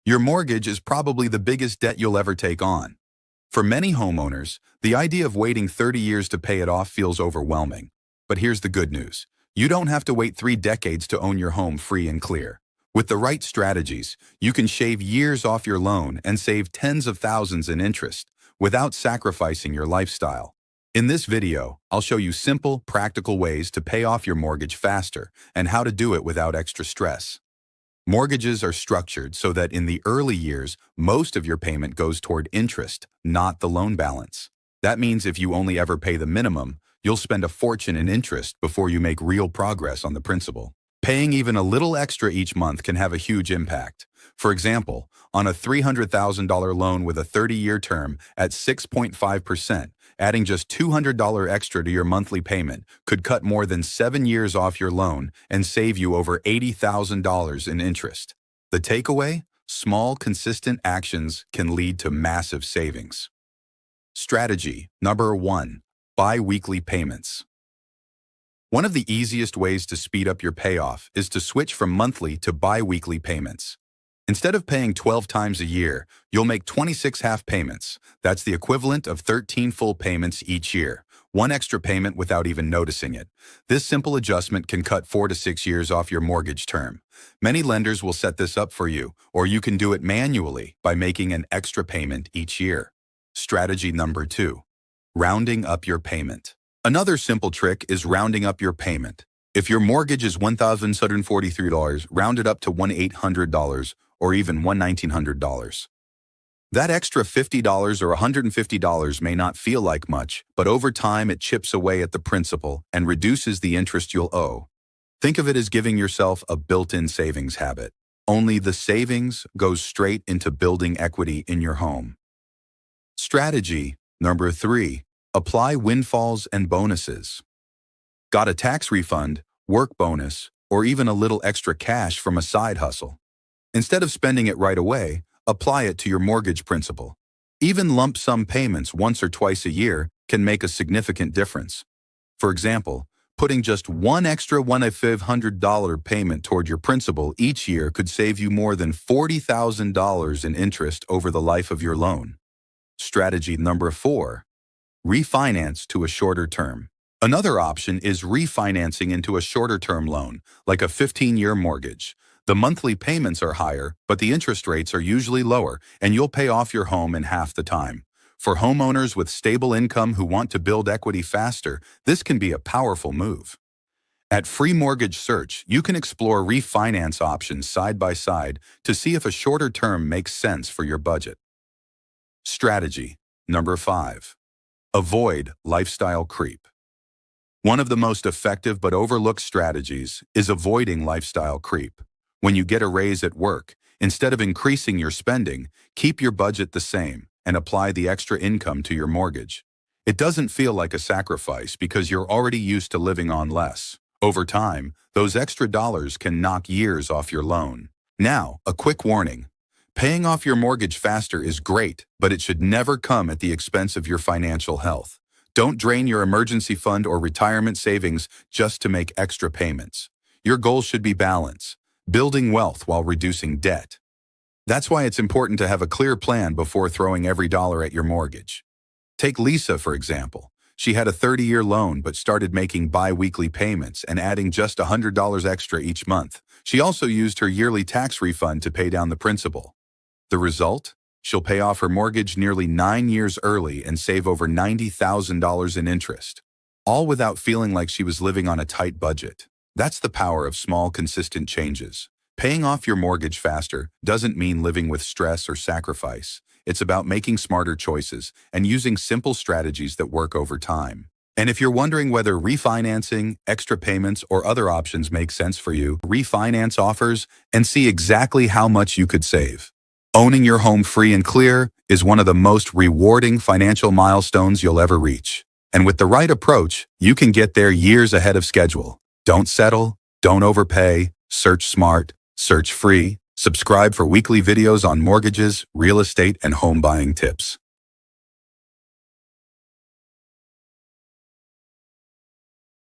Your mortgage is probably the biggest debt you'll ever take on. For many homeowners, the idea of waiting 30 years to pay it off feels overwhelming. But here's the good news. You don't have to wait 3 decades to own your home free and clear. With the right strategies, you can shave years off your loan and save tens of thousands in interest without sacrificing your lifestyle. In this video, I'll show you simple, practical ways to pay off your mortgage faster and how to do it without extra stress. Mortgages are structured so that in the early years, most of your payment goes toward interest, not the loan balance. That means if you only ever pay the minimum, you'll spend a fortune in interest before you make real progress on the principal. Paying even a little extra each month can have a huge impact. For example, on a $300,000 loan with a 30-year term at 6.5%, adding just $200 extra to your monthly payment could cut more than 7 years off your loan and save you over $80,000 in interest. The takeaway? Small, consistent actions can lead to massive savings. Strategy number 1. Bi-weekly payments. One of the easiest ways to speed up your payoff is to switch from monthly to bi-weekly payments. Instead of paying 12 times a year, you'll make 26 half payments. That's the equivalent of 13 full payments each year, one extra payment without even noticing it. This simple adjustment can cut 4 to 6 years off your mortgage term. Many lenders will set this up for you, or you can do it manually by making an extra payment each year. Strategy number 2. Rounding up your payment. Another simple trick is rounding up your payment. If your mortgage is $1,743, round it up to $1,800 or even $1,900. That extra $50 or $150 may not feel like much, but over time it chips away at the principal and reduces the interest you'll owe. Think of it as giving yourself a built-in savings habit. Only the savings goes straight into building equity in your home. Strategy number 3. Apply windfalls and bonuses. Got a tax refund, work bonus, or even a little extra cash from a side hustle? Instead of spending it right away, apply it to your mortgage principal. Even lump sum payments once or twice a year can make a significant difference. For example, putting just one extra $1,500 payment toward your principal each year could save you more than $40,000 in interest over the life of your loan. Strategy number 4. Refinance to a shorter term. Another option is refinancing into a shorter-term loan, like a 15-year mortgage. The monthly payments are higher, but the interest rates are usually lower, and you'll pay off your home in half the time. For homeowners with stable income who want to build equity faster, this can be a powerful move. At Free Mortgage Search, you can explore refinance options side by side to see if a shorter term makes sense for your budget. Strategy number 5. Avoid lifestyle creep. One of the most effective but overlooked strategies is avoiding lifestyle creep. When you get a raise at work, instead of increasing your spending, keep your budget the same and apply the extra income to your mortgage. It doesn't feel like a sacrifice because you're already used to living on less. Over time, those extra dollars can knock years off your loan. Now, a quick warning. Paying off your mortgage faster is great, but it should never come at the expense of your financial health. Don't drain your emergency fund or retirement savings just to make extra payments. Your goal should be balance, building wealth while reducing debt. That's why it's important to have a clear plan before throwing every dollar at your mortgage. Take Lisa, for example. She had a 30-year loan but started making bi-weekly payments and adding just $100 extra each month. She also used her yearly tax refund to pay down the principal. The result? She'll pay off her mortgage nearly 9 years early and save over $90,000 in interest, all without feeling like she was living on a tight budget. That's the power of small, consistent changes. Paying off your mortgage faster doesn't mean living with stress or sacrifice. It's about making smarter choices and using simple strategies that work over time. And if you're wondering whether refinancing, extra payments, or other options make sense for you, refinance offers and see exactly how much you could save. Owning your home free and clear is one of the most rewarding financial milestones you'll ever reach. And with the right approach, you can get there years ahead of schedule. Don't settle, don't overpay, search smart, search free. Subscribe for weekly videos on mortgages, real estate, and home buying tips.